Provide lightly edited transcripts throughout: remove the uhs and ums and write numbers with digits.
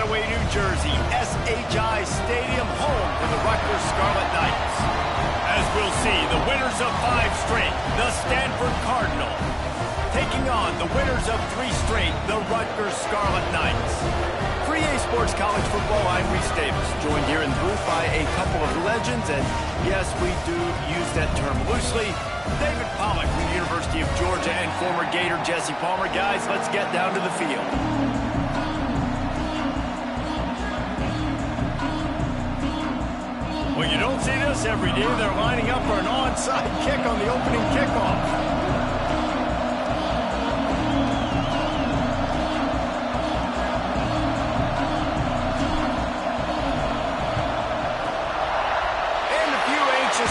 Highway, New Jersey, SHI Stadium, home to the Rutgers Scarlet Knights. As we'll see, the winners of 5 straight, the Stanford Cardinals, taking on the winners of 3 straight, the Rutgers Scarlet Knights. For EA Sports College Football, I'm Reese Davis, joined here in the booth by a couple of legends, and yes, we do use that term loosely. David Pollack from the University of Georgia and former Gator Jesse Palmer. Guys, let's get down to the field. Well, you don't see this every day. They're lining up for an onside kick on the opening kickoff.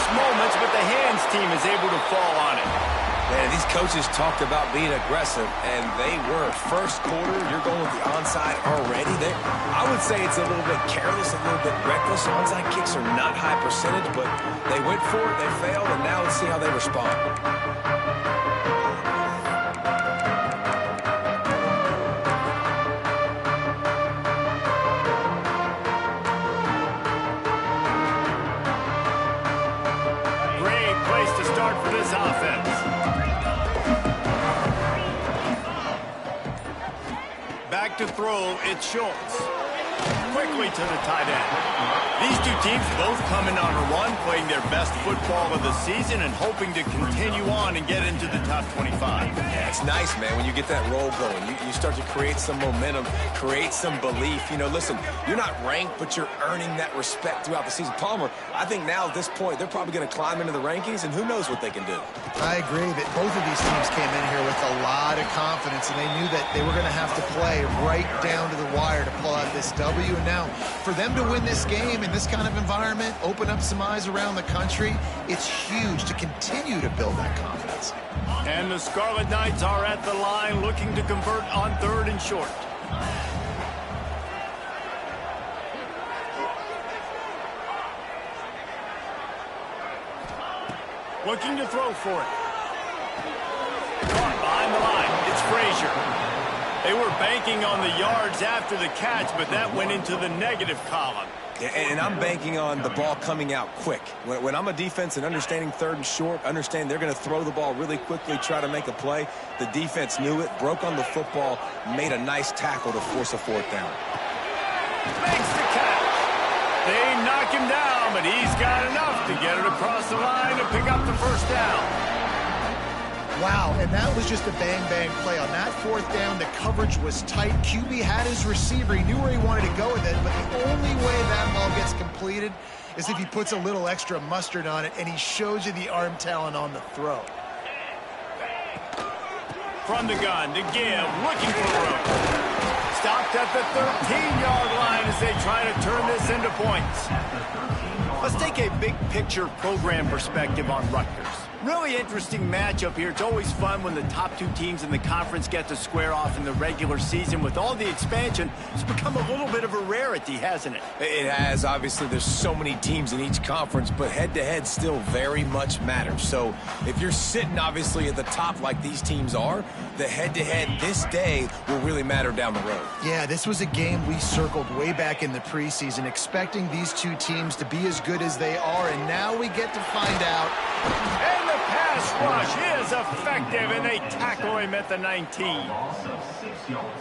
Moments, but the hands team is able to fall on it. Man, these coaches talked about being aggressive, and they were. First quarter, you're going with the onside already. I would say it's a little bit careless, a little bit reckless. Onside kicks are not high percentage, but they went for it, they failed, and now let's see how they respond. For this offense. Back to throw, it's Schultz. Quickly to the tight end. These two teams both coming on a run, playing their best football of the season and hoping to continue on and get into the top 25. Yeah, it's nice, man, when you get that roll going. You start to create some momentum, create some belief. You know, listen, you're not ranked, but you're earning that respect throughout the season. Palmer, I think now at this point, they're probably going to climb into the rankings, and who knows what they can do. I agree that both of these teams came in here with a lot of confidence, and they knew that they were going to have to play right down to the wire to pull out this W. And now, for them to win this game in this kind of environment, open up some eyes around the country, it's huge to continue to build that confidence. And the Scarlet Knights are at the line looking to convert on 3rd and short. Looking to throw for it. Caught behind the line. It's Frazier. They were banking on the yards after the catch, but that went into the negative column. And I'm banking on the ball coming out quick. When I'm a defense and understanding 3rd and short, understand they're going to throw the ball really quickly, try to make a play. The defense knew it, broke on the football, made a nice tackle to force a 4th down. Makes the catch. They knock him down, but he's got enough to get it across the line and pick up the 1st down. Wow, and that was just a bang-bang play. On that 4th down, the coverage was tight. QB had his receiver. He knew where he wanted to go with it, but the only way that ball gets completed is if he puts a little extra mustard on it, and he shows you the arm talent on the throw. From the gun to give, looking for room. Stopped at the 13-yard line as they try to turn this into points. Let's take a big-picture program perspective on Rutgers. Really interesting matchup here. It's always fun when the top 2 teams in the conference get to square off in the regular season. With all the expansion, it's become a little bit of a rarity, hasn't it? It has. Obviously, there's so many teams in each conference, but head-to-head still very much matters. So if you're sitting, obviously, at the top like these teams are, the head-to-head this day will really matter down the road. Yeah, this was a game we circled way back in the preseason, expecting these 2 teams to be as good as they are, and now we get to find out. And the pass rush is effective, and they tackle him at the 19.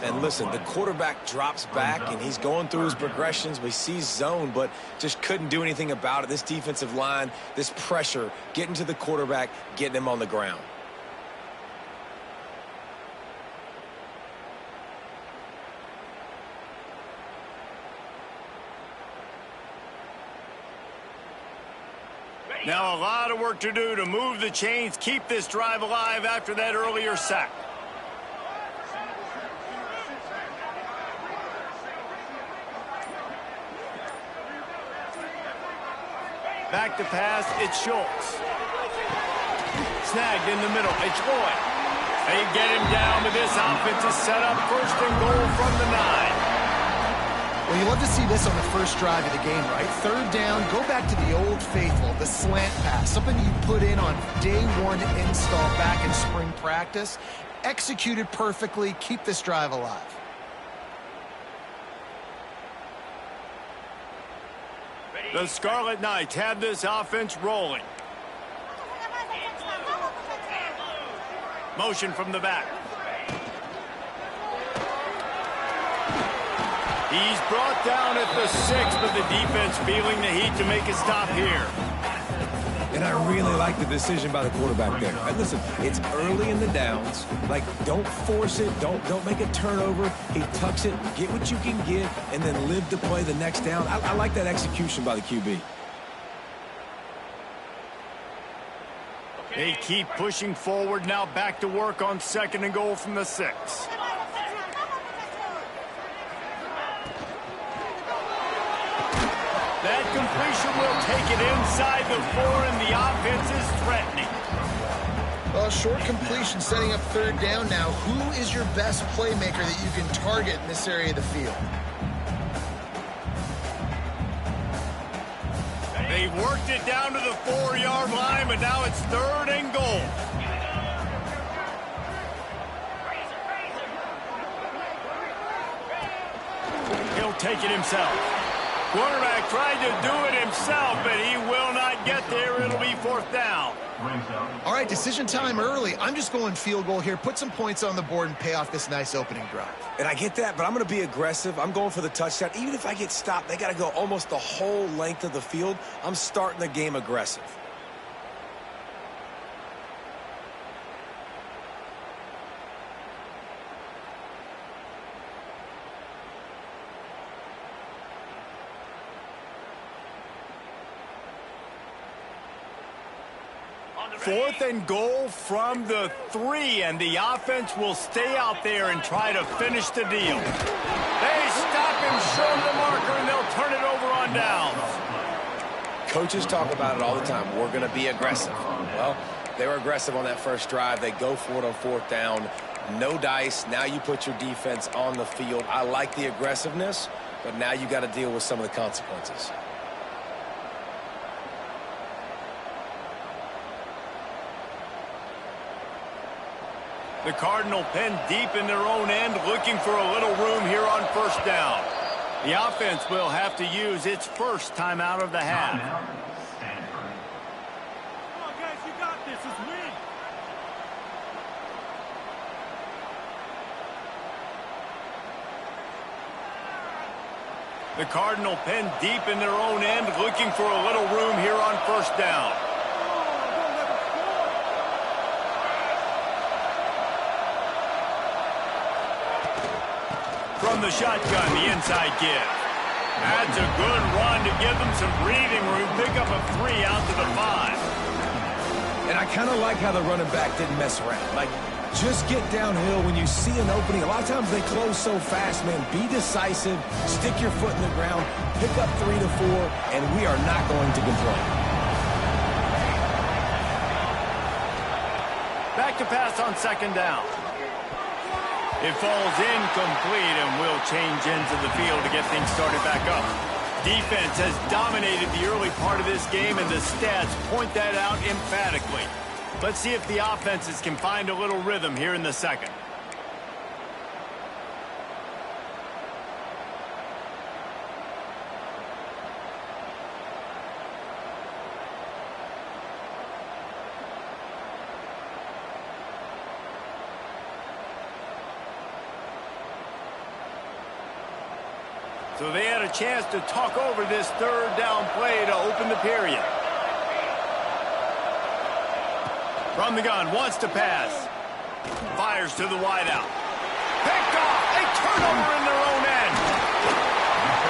And listen, the quarterback drops back, and he's going through his progressions. We see zone, but just couldn't do anything about it. This defensive line, this pressure, getting to the quarterback, getting him on the ground. Now a lot of work to do to move the chains, keep this drive alive after that earlier sack. Back to pass, it's Schultz. Snagged in the middle, it's Boyd. They get him down, but this offense is set up 1st and goal from the 9. Well, you love to see this on the first drive of the game, right? 3rd down, go back to the old faithful, the slant pass, something you put in on day 1 install back in spring practice. Executed perfectly, keep this drive alive. The Scarlet Knights have this offense rolling. Motion from the back. He's brought down at the 6, but the defense feeling the heat to make a stop here. And I really like the decision by the quarterback there. Right, listen, it's early in the downs. Like, don't force it. Don't make a turnover. He tucks it, get what you can get, and then live to play the next down. I like that execution by the QB. They keep pushing forward, now back to work on 2nd and goal from the 6. That completion will take it inside the 4, and the offense is threatening. Well, short completion setting up 3rd down now. Who is your best playmaker that you can target in this area of the field? They've worked it down to the 4-yard line, but now it's 3rd and goal. He'll take it himself. Quarterback tried to do it himself, but he will not get there. It'll be 4th down. All right, decision time early. I'm just going field goal here. Put some points on the board and pay off this nice opening drive. And I get that, but I'm going to be aggressive. I'm going for the touchdown. Even if I get stopped, they got to go almost the whole length of the field. I'm starting the game aggressive. Fourth and goal from the 3, and the offense will stay out there and try to finish the deal. They stop him short of the marker, and they'll turn it over on downs. Coaches talk about it all the time. We're going to be aggressive. Well, they were aggressive on that first drive. They go for it on 4th down. No dice. Now you put your defense on the field. I like the aggressiveness, but now you got to deal with some of the consequences. The Cardinal pen deep in their own end, looking for a little room here on 1st down. The offense will have to use its first timeout of the half. Stanford. Come on, guys, you got this. Let's win. The Cardinal pen deep in their own end, looking for a little room here on 1st down. From the shotgun, the inside give. That's a good run to give them some breathing room. Pick up a 3 out to the 5. And I kind of like how the running back didn't mess around. Like, just get downhill when you see an opening. A lot of times they close so fast, man. Be decisive, stick your foot in the ground, pick up 3 to 4, and we are not going to complain. Back to pass on 2nd down. It falls incomplete, and will change ends of the field to get things started back up. Defense has dominated the early part of this game, and the stats point that out emphatically. Let's see if the offenses can find a little rhythm here in the 2nd. So they had a chance to talk over this 3rd down play to open the period. From the gun, wants to pass. Fires to the wideout. Picked off. A turnover in their own end.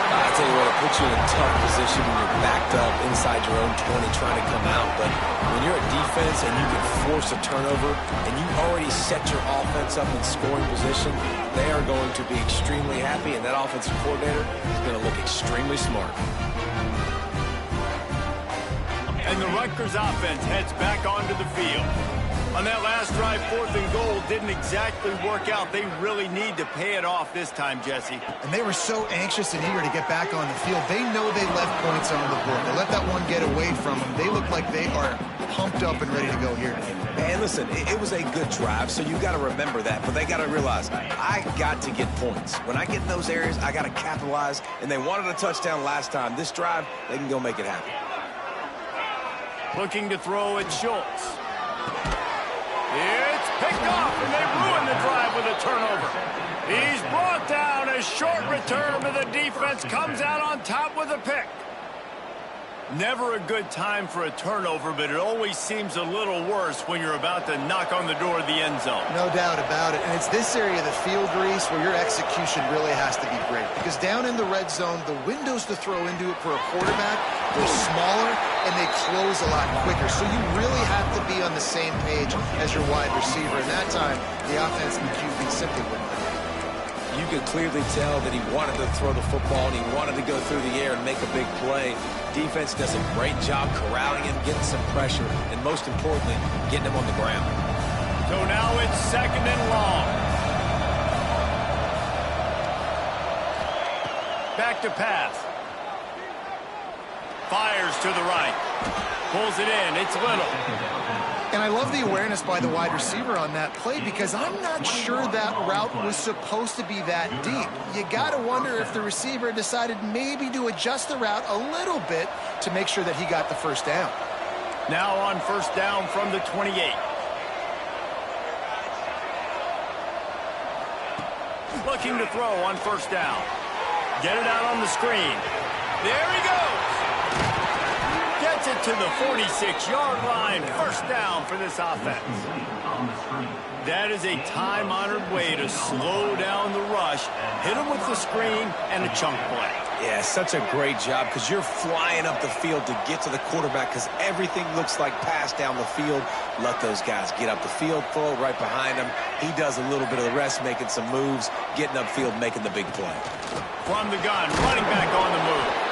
I tell you what, it puts you in a tough position when you're backed up inside your own 20 trying to come out. But when you're a defense and you can force a turnover and you already set your offense up in scoring position, they are going to be extremely happy, and that offensive coordinator is going to look extremely smart. And the Rutgers offense heads back onto the field. On that last drive, 4th and goal didn't exactly work out. They really need to pay it off this time, Jesse. And they were so anxious and eager to get back on the field. They know they left points on the board. They let that one get away from them. They look like they are pumped up and ready to go here today. And listen, it was a good drive, so you got to remember that. But they got to realize, I got to get points. When I get in those areas, I got to capitalize. And they wanted a touchdown last time. This drive, they can go make it happen. Looking to throw at Schultz. It's picked off, and they ruin the drive with a turnover. He's brought down. A short return, but the defense comes out on top with a pick. Never a good time for a turnover, but it always seems a little worse when you're about to knock on the door of the end zone. No doubt about it. And it's this area of the field, Reese, where your execution really has to be great. Because down in the red zone, the windows to throw into it for a quarterback, they're smaller and they close a lot quicker. So you really have to be on the same page as your wide receiver. And that time, the offense and the QB simply wouldn't. You could clearly tell that he wanted to throw the football and he wanted to go through the air and make a big play. Defense does a great job corralling him, getting some pressure, and most importantly, getting him on the ground. So now it's 2nd and long. Back to pass. Fires to the right. Pulls it in. It's Little. And I love the awareness by the wide receiver on that play because I'm not sure that route was supposed to be that deep. You got to wonder if the receiver decided maybe to adjust the route a little bit to make sure that he got the first down. Now on 1st down from the 28. Looking to throw on 1st down. Get it out on the screen. There he goes. Gets it to the 46-yard line. 1st down for this offense. That is a time-honored way to slow down the rush, hit him with the screen, and a chunk play. Yeah, such a great job because you're flying up the field to get to the quarterback because everything looks like pass down the field. Let those guys get up the field, throw it right behind him. He does a little bit of the rest, making some moves, getting upfield, making the big play. From the gun, running back on the move.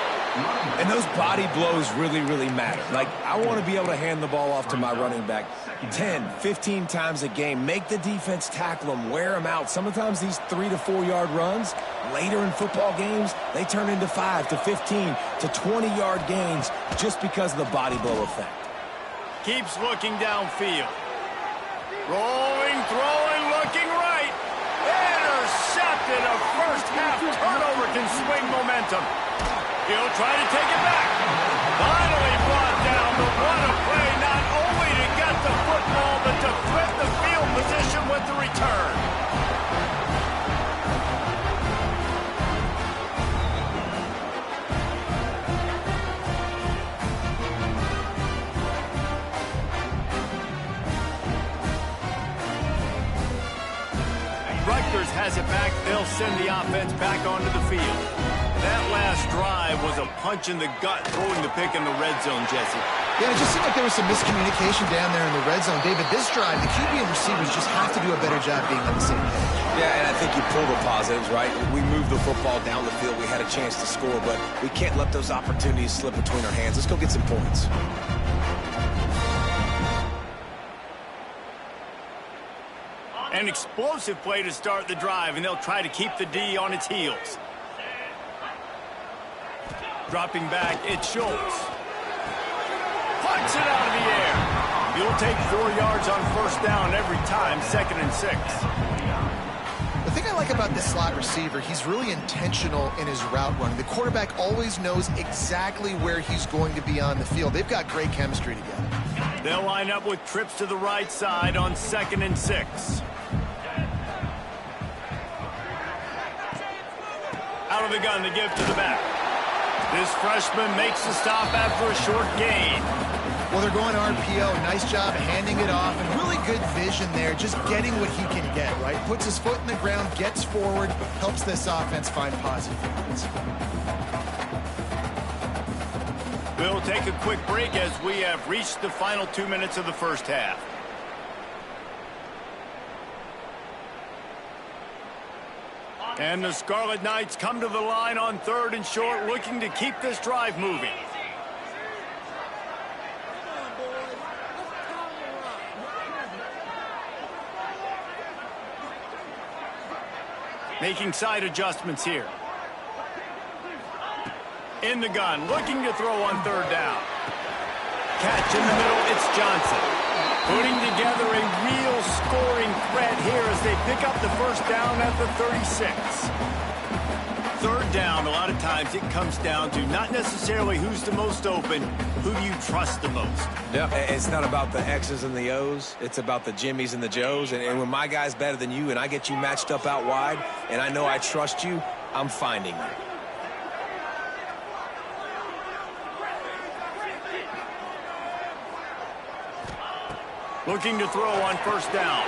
And those body blows really, really matter. Like, I want to be able to hand the ball off to my running back 10, 15 times a game. Make the defense tackle them, wear them out. Sometimes these 3 to 4 yard runs, later in football games, they turn into 5 to 15 to 20-yard gains just because of the body blow effect. Keeps looking downfield. Rolling, throwing, looking right. Intercepted. A first half turnover can swing momentum. He'll try to take it back. Finally brought down, but what a play, not only to get the football, but to flip the field position with the return. Rutgers has it back. They'll send the offense back onto the field. That last drive was a punch in the gut, throwing the pick in the red zone, Jesse. Yeah, it just seemed like there was some miscommunication down there in the red zone. David, this drive, the QB and receivers just have to do a better job being on the same page. Yeah, and I think you pull the positives, right? We moved the football down the field. We had a chance to score, but we can't let those opportunities slip between our hands. Let's go get some points. An explosive play to start the drive, and they'll try to keep the D on its heels. Dropping back, it's Schultz. Punts it out of the air. You'll take 4 yards on 1st down every time, 2nd and 6. The thing I like about this slot receiver, he's really intentional in his route running. The quarterback always knows exactly where he's going to be on the field. They've got great chemistry together. They'll line up with trips to the right side on 2nd and 6. Out of the gun to give to the back. This freshman makes the stop after a short gain. Well, they're going RPO. Nice job handing it off, and really good vision there, just getting what he can get, right? Puts his foot in the ground, gets forward, helps this offense find positive points. We'll take a quick break as we have reached the final 2 minutes of the first half. And the Scarlet Knights come to the line on 3rd and short, looking to keep this drive moving. Making side adjustments here. In the gun, looking to throw on third down. Catch in the middle, it's Johnson. Putting together a real scoring threat here as they pick up the first down at the 36. Third down, a lot of times it comes down to not necessarily who's the most open, who you trust the most. Yeah, it's not about the X's and the O's. It's about the Jimmies and the Joes. And when my guy's better than you and I get you matched up out wide and I know I trust you, I'm finding you. Looking to throw on first down.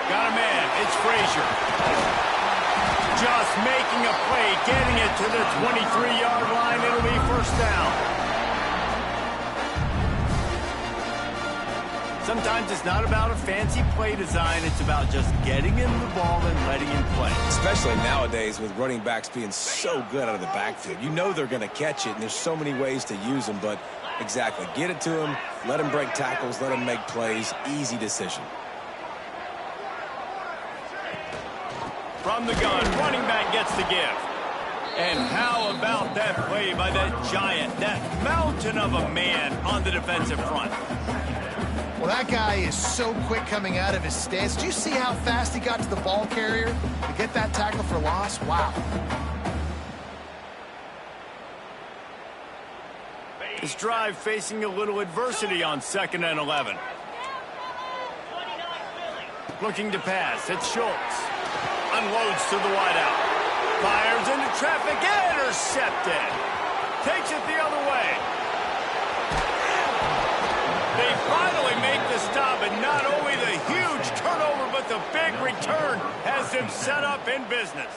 Got a man. It's Frazier. Just making a play, getting it to the 23-yard line. It'll be first down. Sometimes it's not about a fancy play design. It's about just getting him the ball and letting him play. Especially nowadays with running backs being so good out of the backfield. You know they're going to catch it, and there's so many ways to use them, but exactly. Get it to him, let him break tackles, let him make plays. Easy decision. From the gun, running back gets the give. And how about that play by that giant, that mountain of a man on the defensive front? Well, that guy is so quick coming out of his stance. Do you see how fast he got to the ball carrier to get that tackle for loss? Wow. This drive facing a little adversity on 2nd and 11. Looking to pass. It's Schultz. Unloads to the wideout. Fires into traffic. Intercepted. Takes it the other way. They finally make the stop, and not only the huge turnover, but the big return has them set up in business.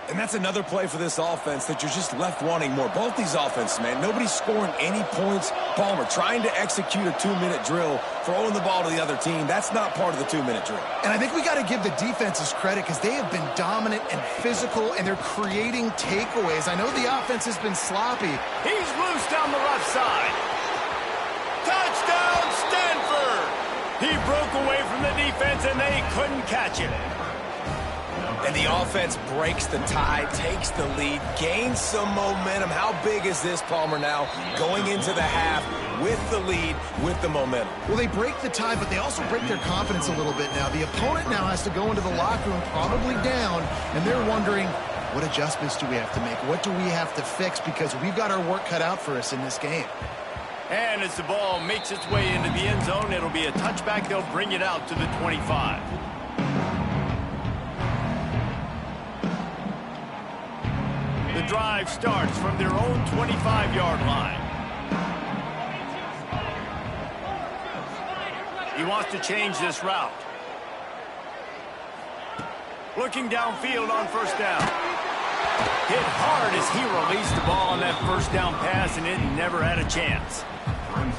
And that's another play for this offense that you're just left wanting more. Both these offenses, man, nobody's scoring any points. Palmer trying to execute a 2-minute drill, throwing the ball to the other team. That's not part of the 2-minute drill. And I think we got to give the defenses credit because they have been dominant and physical, and they're creating takeaways. I know the offense has been sloppy. He's loose down the left side. Touchdown, Stanford! He broke away from the defense, and they couldn't catch him. And the offense breaks the tie, takes the lead, gains some momentum. How big is this, Palmer, now going into the half with the lead, with the momentum? Well, they break the tie, but they also break their confidence a little bit now. The opponent now has to go into the locker room probably down, and they're wondering, what adjustments do we have to make? What do we have to fix? Because we've got our work cut out for us in this game. And as the ball makes its way into the end zone, it'll be a touchback. They'll bring it out to the 25. The drive starts from their own 25-yard line. He wants to change this route. Looking downfield on first down. Hit hard as he released the ball on that first down pass, and it never had a chance.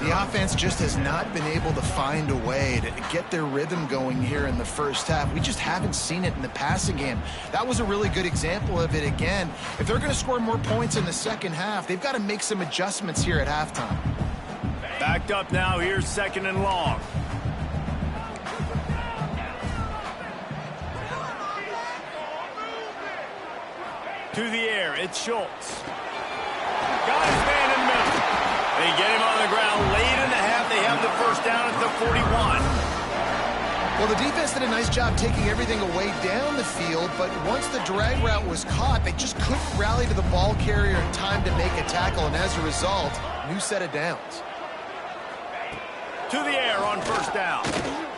The offense just has not been able to find a way to get their rhythm going here in the first half. We just haven't seen it in the passing game. That was a really good example of it again. If they're going to score more points in the second half, they've got to make some adjustments here at halftime. Backed up now, here's 2nd and long. To the air, it's Schultz. Got his man in the middle. They get him on the ground late in the half. They have the first down at the 41. Well, the defense did a nice job taking everything away down the field, but once the drag route was caught, they just couldn't rally to the ball carrier in time to make a tackle, and as a result, new set of downs. To the air on first down.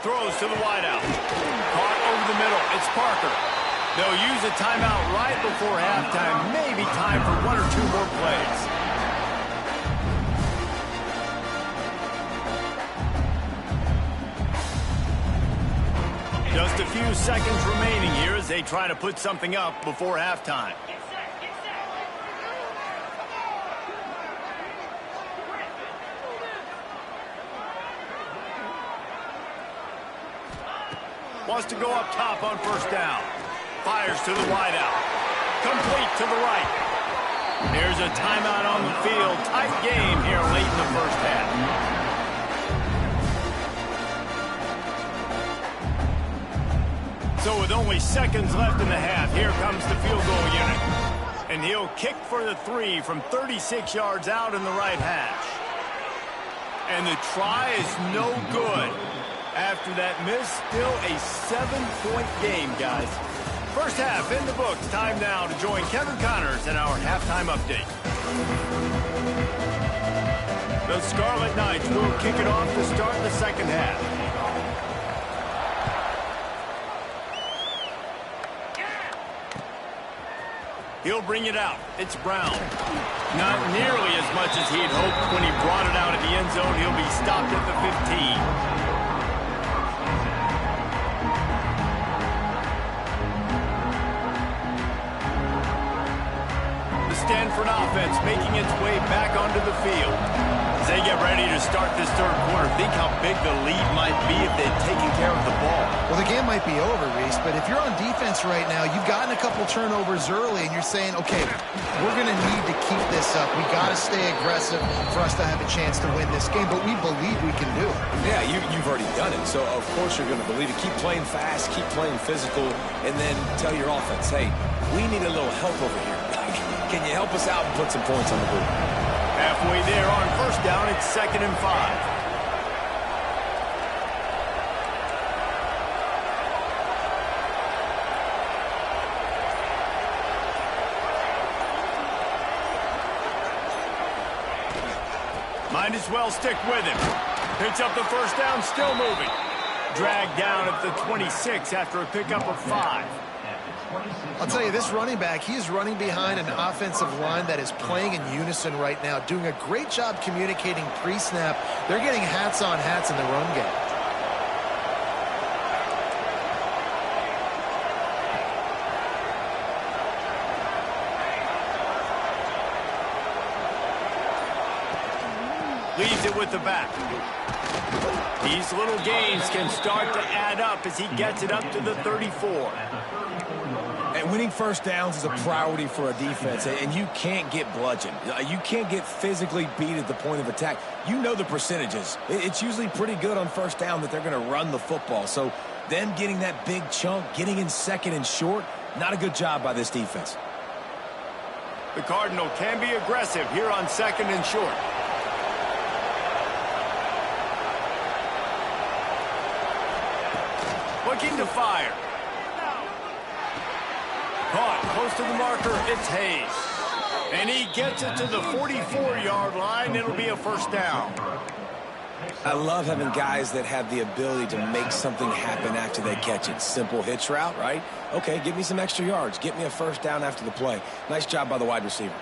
Throws to the wideout. Caught over the middle. It's Parker. They'll use a timeout right before halftime. Maybe time for 1 or 2 more plays. Just a few seconds remaining here as they try to put something up before halftime. Wants to go up top on first down. Fires to the wideout. Complete to the right. There's a timeout on the field. Tight game here late in the first half. So with only seconds left in the half, here comes the field goal unit. And he'll kick for the 3 from 36 yards out in the right hash. And the try is no good. After that miss, still a 7-point game, guys. First half in the books. Time now to join Kevin Connors in our halftime update. The Scarlet Knights will kick it off to start the second half. He'll bring it out. It's Brown. Not nearly as much as he had hoped when he brought it out in the end zone. He'll be stopped at the 15. Stanford offense making its way back onto the field. As they get ready to start this third quarter, think how big the lead might be if they'd taken care of the ball. Well, the game might be over, Reese, but if you're on defense right now, you've gotten a couple turnovers early, and you're saying, okay, we're going to need to keep this up. We got to stay aggressive for us to have a chance to win this game, but we believe we can do it. Yeah, you've already done it, so of course you're going to believe it. Keep playing fast, keep playing physical, and then tell your offense, hey, we need a little help over here. Can you help us out and put some points on the board? Halfway there on first down, it's 2nd and 5. Might as well stick with him. Picks up the first down, still moving. Dragged down at the 26 after a pickup of 5. I'll tell you, this running back, he is running behind an offensive line that is playing in unison right now, doing a great job communicating pre-snap. They're getting hats on hats in the run game. Leaves it with the back. These little gains can start to add up as he gets it up to the 34. And winning first downs is a priority for a defense, and you can't get bludgeoned. You can't get physically beat at the point of attack. You know the percentages. It's usually pretty good on first down that they're going to run the football. So them getting that big chunk, getting in second and short, not a good job by this defense. The Cardinal can be aggressive here on 2nd and short. Looking to fire. Caught close to the marker, it's Hayes. And he gets it to the 44-yard line. It'll be a first down. I love having guys that have the ability to make something happen after they catch it. Simple hitch route, right? Okay, give me some extra yards. Get me a first down after the play. Nice job by the wide receiver.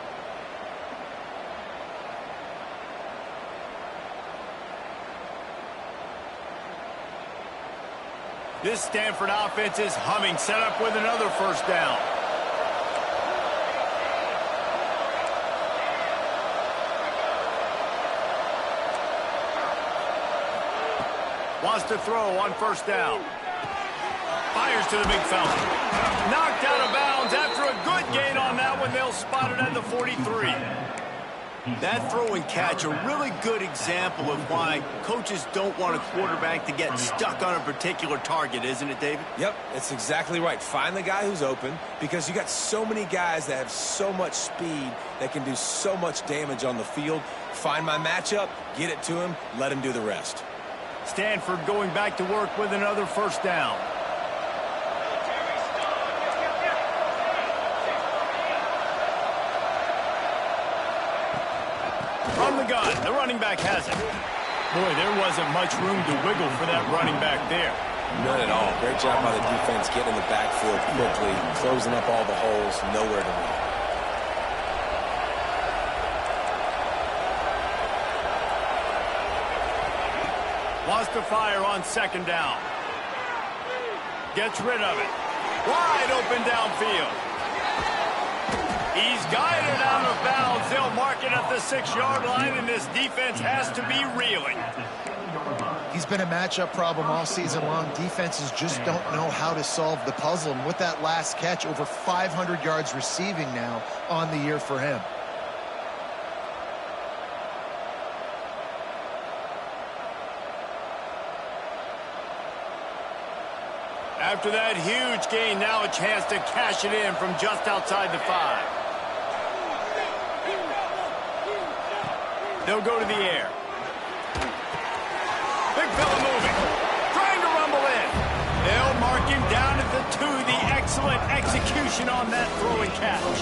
This Stanford offense is humming, set up with another first down. Wants to throw on first down. Fires to the big fella. Knocked out of bounds after a good gain on that one. They'll spot it at the 43. That throw and catch, a really good example of why coaches don't want a quarterback to get stuck on a particular target, isn't it, David? Yep, that's exactly right. Find the guy who's open, because you got so many guys that have so much speed that can do so much damage on the field. Find my matchup, get it to him, let him do the rest. Stanford going back to work with another first down. From the gun, the running back has it. Boy, there wasn't much room to wiggle for that running back there. None at all. Great job by the defense getting in the backfield quickly, closing up all the holes, nowhere to run. Wants to fire on second down. Gets rid of it. Wide open downfield. He's guided out of bounds. They'll mark it at the 6-yard line, and this defense has to be reeling. He's been a matchup problem all season long. Defenses just don't know how to solve the puzzle. And with that last catch, over 500 yards receiving now on the year for him. After that huge gain, now a chance to cash it in from just outside the 5. They'll go to the air. Big fella moving. Trying to rumble in. They'll mark him down at the 2. The excellent execution on that throw and catch.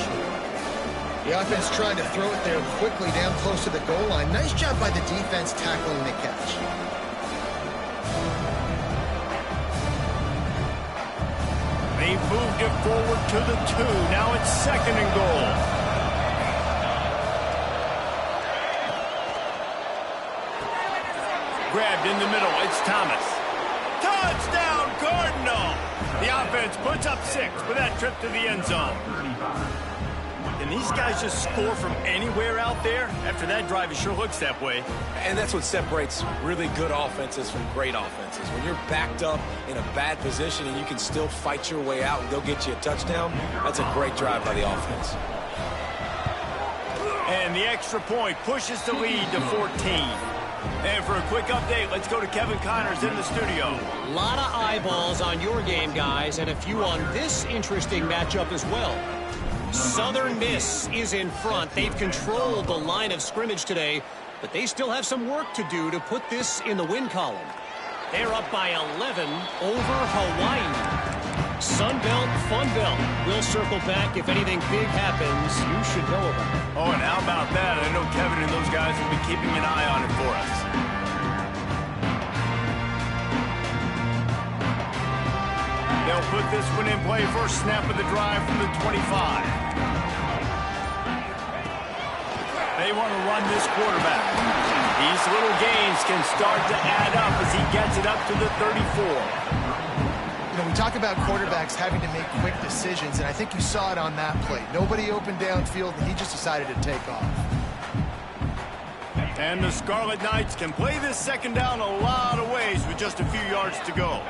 The offense trying to throw it there quickly down close to the goal line. Nice job by the defense tackling the catch. They've moved it forward to the 2. Now it's 2nd and goal. Grabbed in the middle. It's Thomas. Touchdown, Cardinal! The offense puts up 6 with that trip to the end zone. And these guys just score from anywhere out there? After that drive, it sure looks that way. And that's what separates really good offenses from great offenses. When you're backed up in a bad position and you can still fight your way out and go get you a touchdown, that's a great drive by the offense. And the extra point pushes the lead to 14. And for a quick update, let's go to Kevin Connors in the studio. A lot of eyeballs on your game, guys, and a few on this interesting matchup as well. Southern Miss is in front. They've controlled the line of scrimmage today, but they still have some work to do to put this in the win column. They're up by 11 over Hawaii. Sunbelt, Funbelt. We'll circle back if anything big happens you should know about. Oh, and how about that? I know Kevin and those guys will be keeping an eye on it for us. They'll put this one in play. First snap of the drive from the 25. They want to run this quarterback. These little gains can start to add up as he gets it up to the 34. You know, we talk about quarterbacks having to make quick decisions, and I think you saw it on that play. Nobody opened downfield, and he just decided to take off. And the Scarlet Knights can play this 2nd down a lot of ways with just a few yards to go.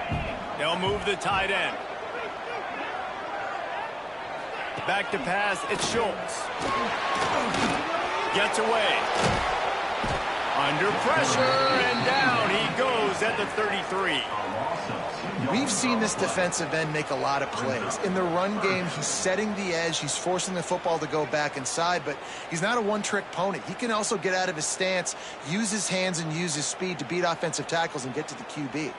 They'll move the tight end. Back to pass, it's Schultz. Gets away. Under pressure, and down he goes at the 33. We've seen this defensive end make a lot of plays. In the run game, he's setting the edge. He's forcing the football to go back inside, but he's not a one-trick pony. He can also get out of his stance, use his hands, and use his speed to beat offensive tackles and get to the QB.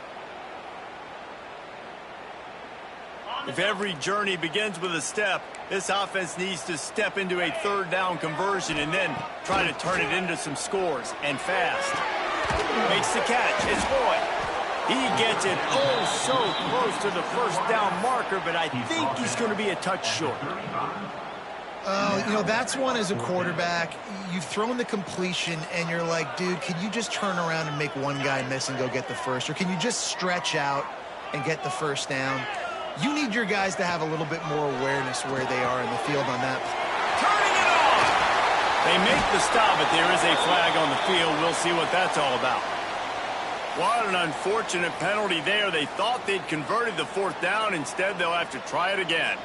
If every journey begins with a step, this offense needs to step into a 3rd down conversion and then try to turn it into some scores, and fast. Makes the catch. It's Boyd. He gets it oh so close to the 1st down marker, but I think he's going to be a touch short. You know, that's one as a quarterback. You've thrown the completion, and you're like, dude, can you just turn around and make one guy miss and go get the first? Or can you just stretch out and get the 1st down? You need your guys to have a little bit more awareness where they are in the field on that. Turning it on! They make the stop, but there is a flag on the field. We'll see what that's all about. What an unfortunate penalty there. They thought they'd converted the 4th down. Instead, they'll have to try it again.